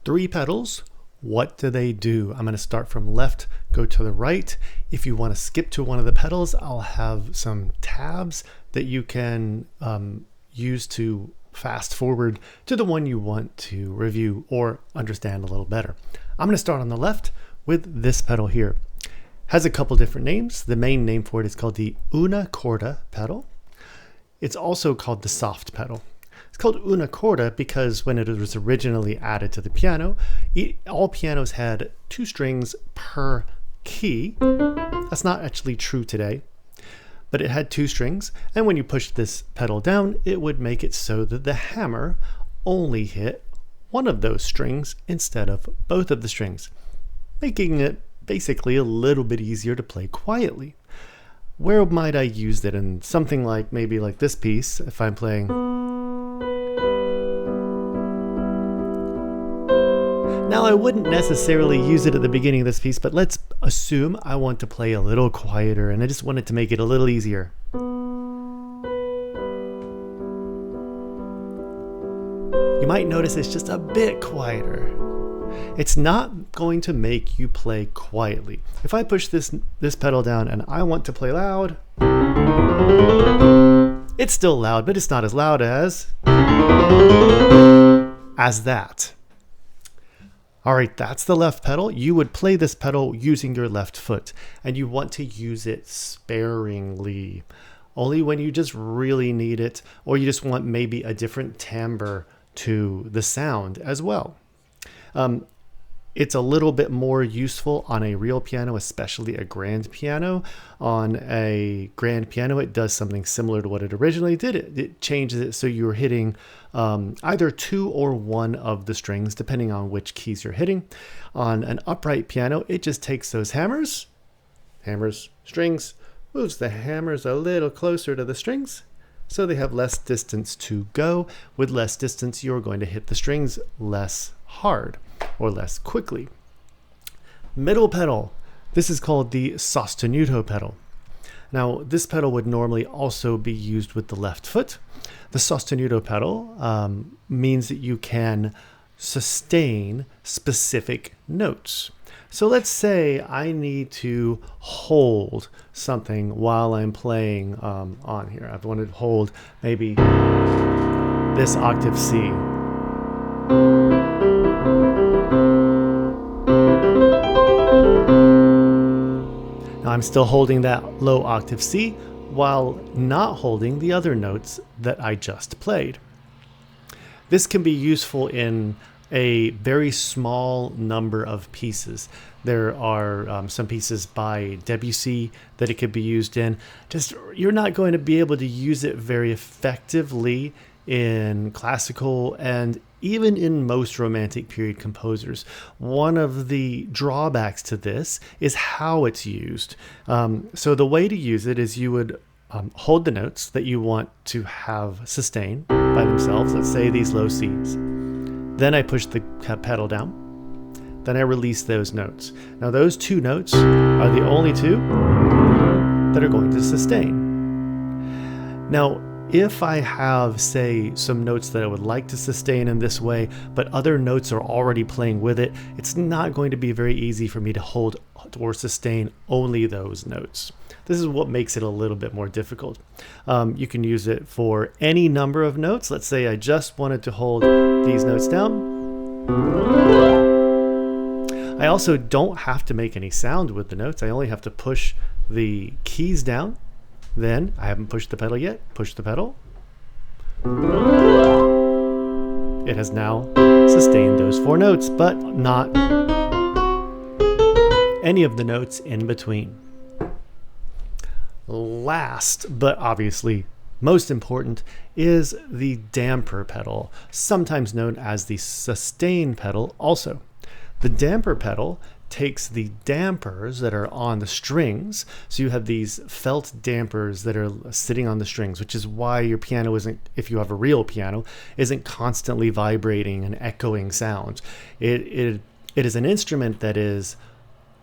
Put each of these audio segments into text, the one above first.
Three pedals. What do they do? I'm going to start from left, go to the right. If you want to skip to one of the pedals, I'll have some tabs that you can use to fast forward to the one you want to review or understand a little better. I'm going to start on the left with this pedal here. Has a couple different names. The main name for it is called the Una Corda pedal. It's also called the soft pedal. It's called Una Corda because when it was originally added to the piano, all pianos had 2 strings per key. That's not actually true today, but it had 2 strings, and when you pushed this pedal down, it would make it so that the hammer only hit one of those strings instead of both of the strings, making it basically a little bit easier to play quietly. Where might I use it? In something like maybe like this piece, if I'm playing. Now I wouldn't necessarily use it at the beginning of this piece, but let's assume I want to play a little quieter and I just wanted to make it a little easier. You might notice it's just a bit quieter. It's not going to make you play quietly. If I push this pedal down and I want to play loud, it's still loud, but it's not as loud as that. All right, that's the left pedal. You would play this pedal using your left foot, and you want to use it sparingly. Only when you just really need it, or you just want maybe a different timbre to the sound as well. It's a little bit more useful on a real piano, especially a grand piano. On a grand piano, it does something similar to what it originally did. It changes it so you're hitting either 2 or 1 of the strings, depending on which keys you're hitting. On an upright piano, it just takes those hammers, strings, moves the hammers a little closer to the strings, so they have less distance to go. With less distance, you're going to hit the strings less hard or less quickly. Middle pedal. This is called the Sostenuto pedal. Now, this pedal would normally also be used with the left foot. The Sostenuto pedal means that you can sustain specific notes. So let's say I need to hold something while I'm playing on here. I want to hold maybe this octave C. Now I'm still holding that low octave C while not holding the other notes that I just played. This can be useful in a very small number of pieces. There are some pieces by Debussy that it could be used in. Just you're not going to be able to use it very effectively in classical and even in most romantic period composers. One of the drawbacks to this is how it's used. So the way to use it is you would hold the notes that you want to have sustain by themselves. Let's say these low Cs. Then I push the pedal down. Then I release those notes. Now those 2 notes are the only 2 that are going to sustain. Now, if I have, say, some notes that I would like to sustain in this way, but other notes are already playing with it, it's not going to be very easy for me to hold or sustain only those notes. This is what makes it a little bit more difficult. You can use it for any number of notes. Let's say I just wanted to hold these notes down. I also don't have to make any sound with the notes. I only have to push the keys down. Then, I haven't pushed the pedal yet, push the pedal. It has now sustained those 4 notes, but not any of the notes in between. Last, but obviously most important, is the damper pedal, sometimes known as the sustain pedal also. The damper pedal takes the dampers that are on the strings. So you have these felt dampers that are sitting on the strings, which is why your piano isn't, if you have a real piano, isn't constantly vibrating and echoing sounds. It is an instrument that is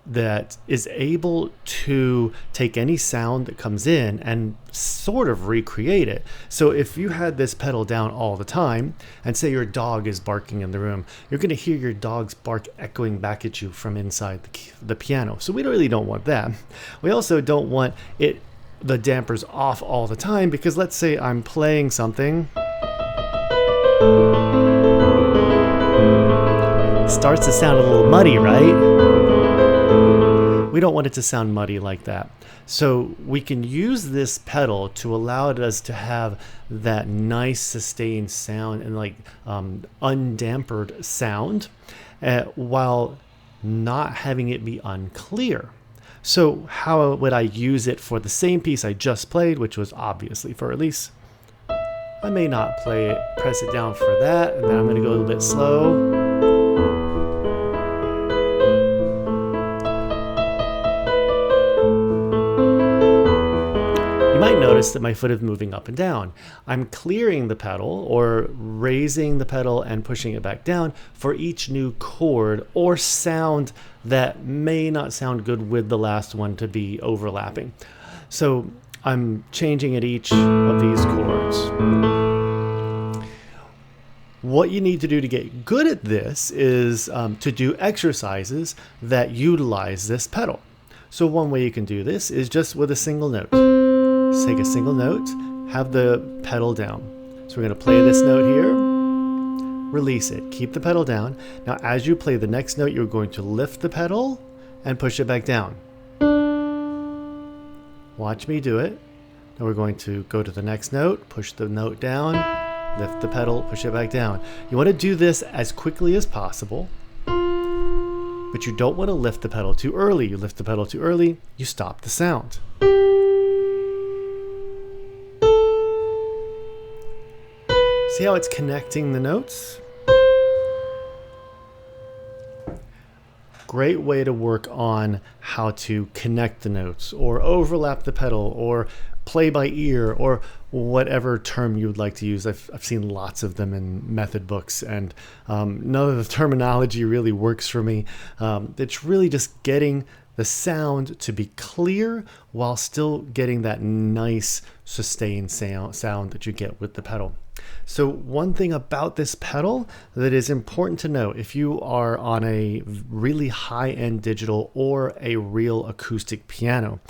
that is able to take any sound that comes in and sort of recreate it. So if you had this pedal down all the time, and say your dog is barking in the room, you're going to hear your dog's bark echoing back at you from inside the piano. So we really don't want that. We also don't want the dampers off all the time, because let's say I'm playing something. Starts to sound a little muddy, right? We don't want it to sound muddy like that. So we can use this pedal to allow us to have that nice sustained sound and like undampered sound while not having it be unclear. So how would I use it for the same piece I just played, which was obviously for release? I may not press it down for that, and then I'm going to go a little bit slow. You might notice that my foot is moving up and down. I'm clearing the pedal or raising the pedal and pushing it back down for each new chord or sound that may not sound good with the last one to be overlapping. So I'm changing at each of these chords. What you need to do to get good at this is to do exercises that utilize this pedal. So one way you can do this is just with a single note. Just take a single note, have the pedal down. So we're going to play this note here, release it, keep the pedal down. Now as you play the next note, you're going to lift the pedal and push it back down. Watch me do it. Now we're going to go to the next note, push the note down, lift the pedal, push it back down. You want to do this as quickly as possible, but you don't want to lift the pedal too early. You lift the pedal too early, you stop the sound. See how it's connecting the notes? Great way to work on how to connect the notes or overlap the pedal or play by ear or whatever term you would like to use. I've seen lots of them in method books, and none of the terminology really works for me. It's really just getting the sound to be clear while still getting that nice sustained sound that you get with the pedal. So one thing about this pedal that is important to know, if you are on a really high-end digital or a real acoustic piano,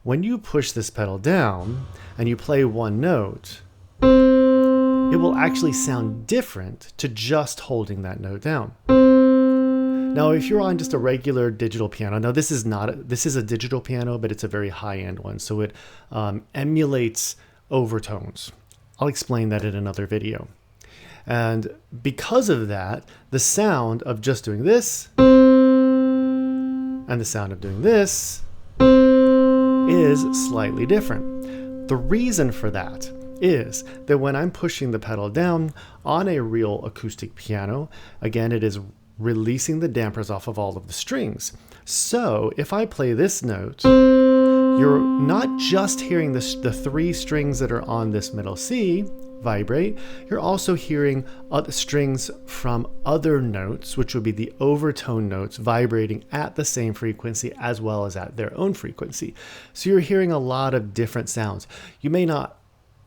when you push this pedal down and you play one note, it will actually sound different to just holding that note down. Now, if you're on just a regular digital piano, now this is a digital piano, but it's a very high-end one, so it emulates overtones. I'll explain that in another video. And because of that, the sound of just doing this and the sound of doing this is slightly different. The reason for that is that when I'm pushing the pedal down on a real acoustic piano, again, it is releasing the dampers off of all of the strings. So if I play this note, you're not just hearing the three strings that are on this middle C vibrate, you're also hearing other strings from other notes, which would be the overtone notes, vibrating at the same frequency as well as at their own frequency. So you're hearing a lot of different sounds. You may not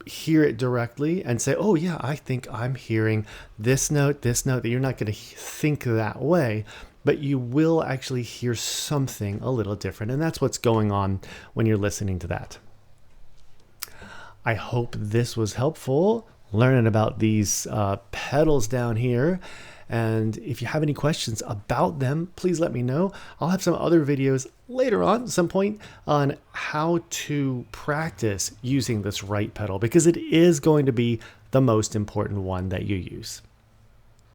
hear it directly and say, oh yeah, I think I'm hearing this note, that you're not going to think that way, but you will actually hear something a little different. And that's what's going on when you're listening to that. I hope this was helpful, learning about these pedals down here. And if you have any questions about them, please let me know. I'll have some other videos later on at some point on how to practice using this right pedal, because it is going to be the most important one that you use.